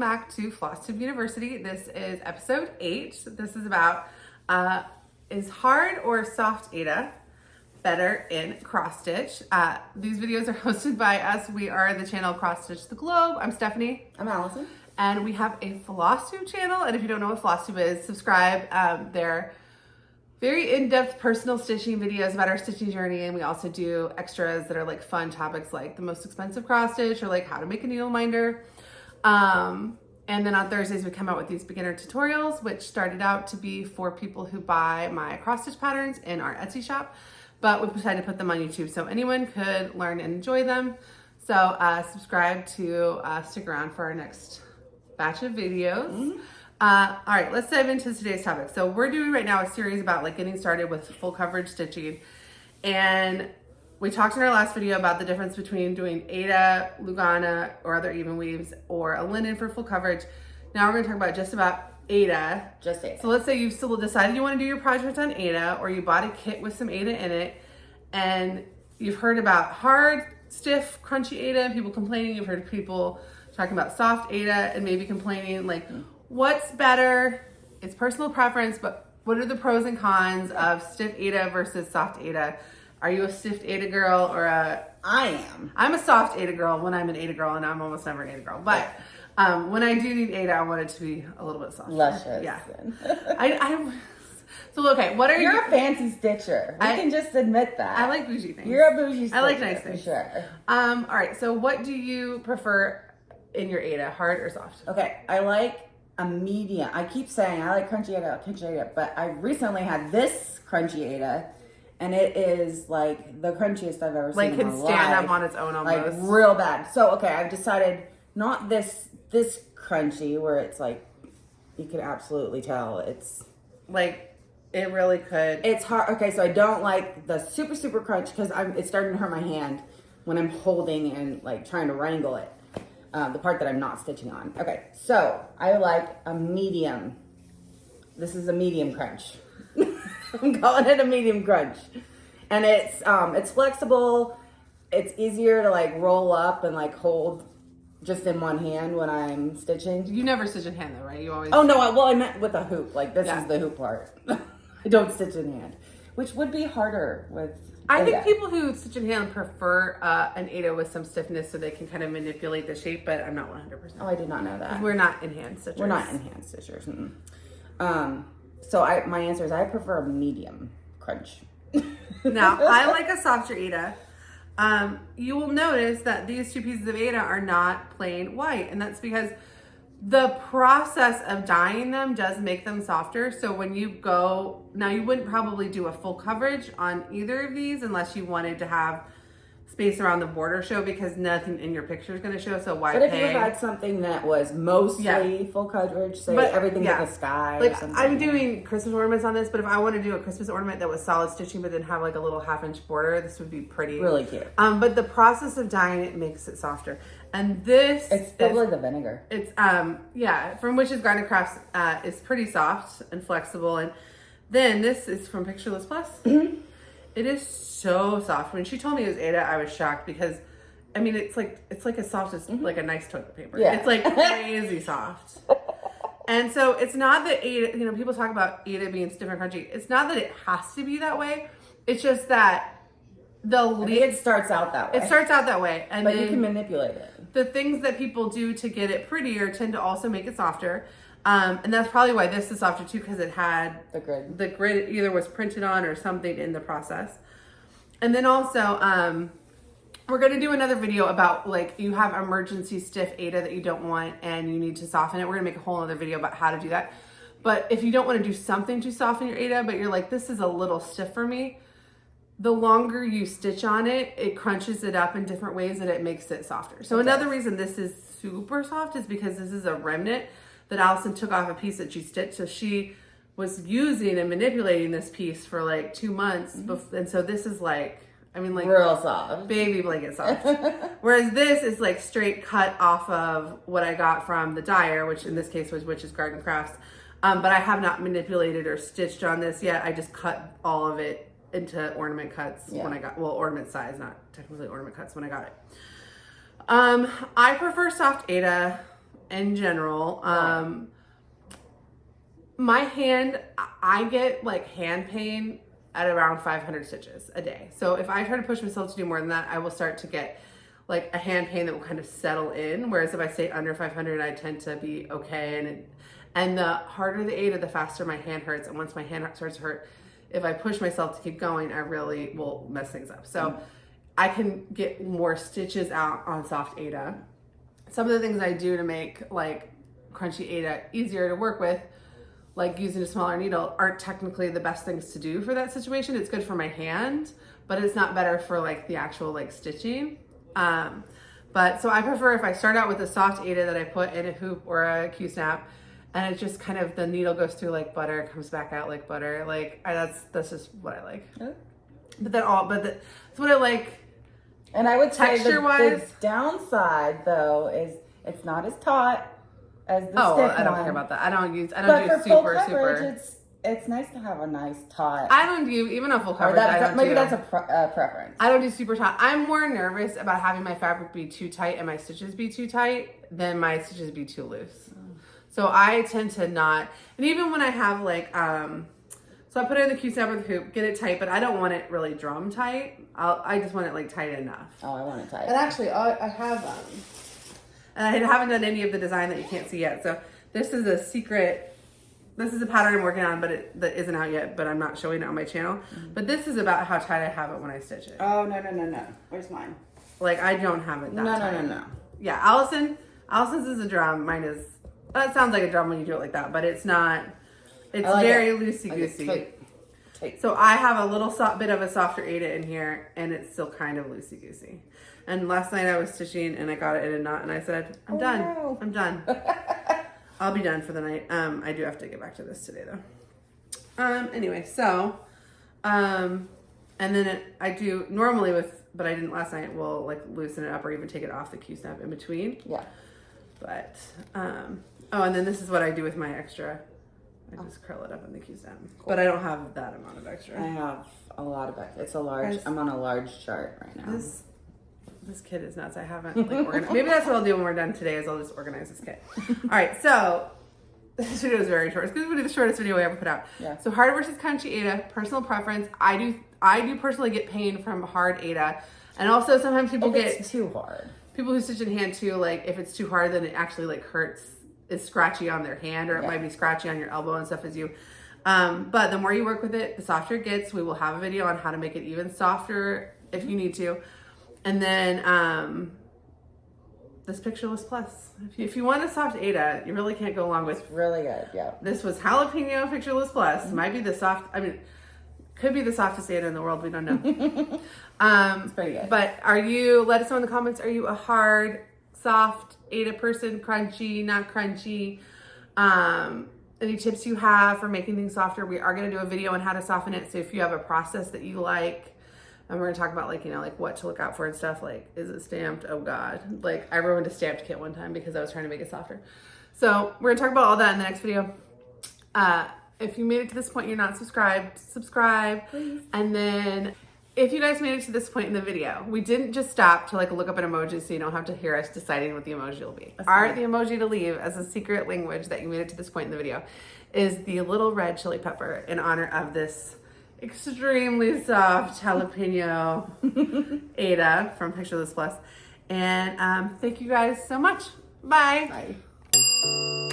back to Flosstube University. This is episode 8. This is about, is hard or soft Aida better in cross stitch? These videos are hosted by us. We are the channel Cross Stitch the Globe. I'm Stephanie. I'm Allison. And we have a Flosstube channel. And if you don't know what Flosstube is, subscribe. They're very in-depth personal stitching videos about our stitching journey. And we also do extras that are like fun topics like the most expensive cross stitch or like how to make a needle minder. And then on Thursdays, we come out with these beginner tutorials, which started out to be for people who buy my cross stitch patterns in our Etsy shop, but we decided to put them on YouTube so anyone could learn and enjoy them. So subscribe to stick around for our next batch of videos. All right, let's dive into today's topic. So we're doing right now a series about like getting started with full coverage stitching. And we talked in our last video about the difference between doing Aida, Lugana, or other even weaves, or a linen for full coverage. Now we're gonna talk about just about Aida. Just Aida. So let's say you've still decided you wanna do your project on Aida, or you bought a kit with some Aida in it, and you've heard about hard, stiff, crunchy Aida, people complaining, you've heard people talking about soft Aida, and maybe complaining like, what's better? It's personal preference, but what are the pros and cons of stiff Aida versus soft Aida? Are you a stiff Aida girl or a... I am. I'm a soft Aida girl when I'm an Aida girl, and I'm almost never an Aida girl. But when I do need Aida, I want it to be a little bit softer. Luscious. Yeah. So okay, what are you... You're a fancy stitcher. We can just admit that. I like bougie things. You're a bougie stitcher. I like nice things. For sure. All right, so what do you prefer in your Aida, hard or soft? Okay, I like a medium. I keep saying I like crunchy Aida, but I recently had this crunchy Aida, and it is like the crunchiest I've ever seen. Like can stand up on its own almost. Like real bad. So okay, I've decided not this crunchy where it's like you can absolutely tell it's like it really could. It's hard. Okay, so I don't like the super crunch because it's starting to hurt my hand when I'm holding and like trying to wrangle it. The part that I'm not stitching on. Okay, so I like a medium. This is a medium crunch. I'm calling it a medium crunch. And it's flexible. It's easier to like roll up and like hold just in one hand when I'm stitching. You never stitch in hand though, right? You always... Oh no, I meant with a hoop. Like this is the hoop part. I don't stitch in hand, which would be harder with... I think people who stitch in hand prefer an Aida with some stiffness so they can kind of manipulate the shape, but I'm not 100%. Oh, I did not know that. We're not in hand stitchers. We're not in hand stitchers. So my answer is I prefer a medium crunch. Now, I like a softer Aida. You will notice that these two pieces of Aida are not plain white, and that's because the process of dyeing them does make them softer. So when you go, now you wouldn't probably do a full coverage on either of these unless you wanted to have space around the border show because nothing in your picture is going to show. So why But if pay? you had something that was mostly full coverage, say everything's in the sky like or something. I'm doing Christmas ornaments on this, but if I want to do a Christmas ornament that was solid stitching but then have like a little 1/2-inch border, this would be pretty. Really cute. But the process of dyeing it makes it softer. And this it's probably the vinegar. It's from Witch's Garden Crafts is pretty soft and flexible. And then this is from Pictureless Plus. It is so soft. When she told me it was Aida, I was shocked because I mean it's like as soft as like a nice toilet paper. Yeah. It's like crazy soft. And so it's not that Aida, you know, people talk about Aida being stiff and crunchy. It's not that it has to be that way. It's just that it starts out that way. It starts out that way. And but you can manipulate it. The things that people do to get it prettier tend to also make it softer. And that's probably why this is softer too, because it had the grid. The grid either was printed on or something in the process. And then also, we're going to do another video about like you have emergency stiff Aida that you don't want and you need to soften it. We're going to make a whole other video about how to do that. But if you don't want to do something to soften your Aida, but you're like, this is a little stiff for me, the longer you stitch on it, it crunches it up in different ways that it makes it softer. So another reason this is super soft is because this is a remnant that Allison took off a piece that she stitched. So she was using and manipulating this piece for like 2 months. And so this is like, I mean like real soft. Baby blanket soft. Whereas this is like straight cut off of what I got from the dyer, which in this case was Witch's Garden Crafts. But I have not manipulated or stitched on this yet. I just cut all of it into ornament cuts when I got, well, ornament size, not technically ornament cuts when I got it. I prefer soft Aida. in general. My hand, I get like hand pain at around 500 stitches a day. So if I try to push myself to do more than that, I will start to get like a hand pain that will kind of settle in. Whereas if I stay under 500, I tend to be okay. And the harder the Aida, the faster my hand hurts. And once my hand starts to hurt, if I push myself to keep going, I really will mess things up. So I can get more stitches out on soft Aida. Some of the things I do to make like crunchy Aida easier to work with, like using a smaller needle, aren't technically the best things to do for that situation. It's good for my hand, but it's not better for like the actual like stitching. But so I prefer if I start out with a soft Aida that I put in a hoop or a Q-snap, and it just kind of, the needle goes through like butter, comes back out like butter. Like that's just what I like. But that's what I like. And I would say texture-wise, the downside though is it's not as taut as the stiff I don't one. care about that. I don't do for full super. coverage, it's nice to have a nice taut. I don't do, even on full coverage, maybe that's a preference. I don't do super taut. I'm more nervous about having my fabric be too tight and my stitches be too tight than my stitches be too loose. So I tend to not, and even when I have like, so I put it in the Q-snap with the hoop, get it tight, but I don't want it really drum tight. I just want it like tight enough. Oh, I want it tight. And actually, I have, and I haven't done any of the design that you can't see yet. So this is a secret, this is a pattern I'm working on, but that isn't out yet, but I'm not showing it on my channel. But this is about how tight I have it when I stitch it. Oh, no. Where's mine? Like, I don't have it that tight. No. Yeah, Allison's is a drum. Mine is, that sounds like a drum when you do it like that, but it's not. It's like very loosey-goosey. So I have a little bit of a softer Aida in here, and it's still kind of loosey-goosey. And last night I was stitching, and I got it in a knot, and I said, I'm done. No. I'm done. I'll be done for the night. I do have to get back to this today, though. Anyway, so, and then I do normally but I didn't last night, we'll like loosen it up or even take it off the Q-snap in between. Yeah. But, and then this is what I do with my extra. I just curl it up in the Q-snap. Cool. But I don't have that amount of extra. I have a lot of extra. It's a large, I'm on a large chart right now. This kit is nuts. I haven't like organized. Maybe that's what I'll do when we're done today is I'll just organize this kit. All right, so this video is very short. It's going to be the shortest video I ever put out. Yeah. So hard versus crunchy Aida, personal preference. I do personally get pain from hard Aida. And also sometimes people it's too hard. People who stitch in hand too, like if it's too hard, then it actually like hurts. It's scratchy on their hand, or it might be scratchy on your elbow and stuff as you. But the more you work with it, the softer it gets. We will have a video on how to make it even softer if you need to. And then this Pictureless Plus. If you want a soft Aida, you really can't go along with. It's really good, yeah. This was Jalapeno Pictureless Plus. Might be the could be the softest Aida in the world. We don't know. It's pretty good. But let us know in the comments, are you a hard, soft Aida person, crunchy, not crunchy? Any tips you have for making things softer? We are going to do a video on how to soften it. So if you have a process that you like, and we're going to talk about like what to look out for and stuff, like, is it stamped? Oh God. Like I ruined a stamped kit one time because I was trying to make it softer. So we're going to talk about all that in the next video. If you made it to this point, you're not subscribed, subscribe. Please. And then if you guys made it to this point in the video, we didn't just stop to like look up an emoji so you don't have to hear us deciding what the emoji will be. The emoji to leave as a secret language that you made it to this point in the video is the little red chili pepper in honor of this extremely soft jalapeno Aida from Pictureless Plus. And thank you guys so much. Bye. Bye.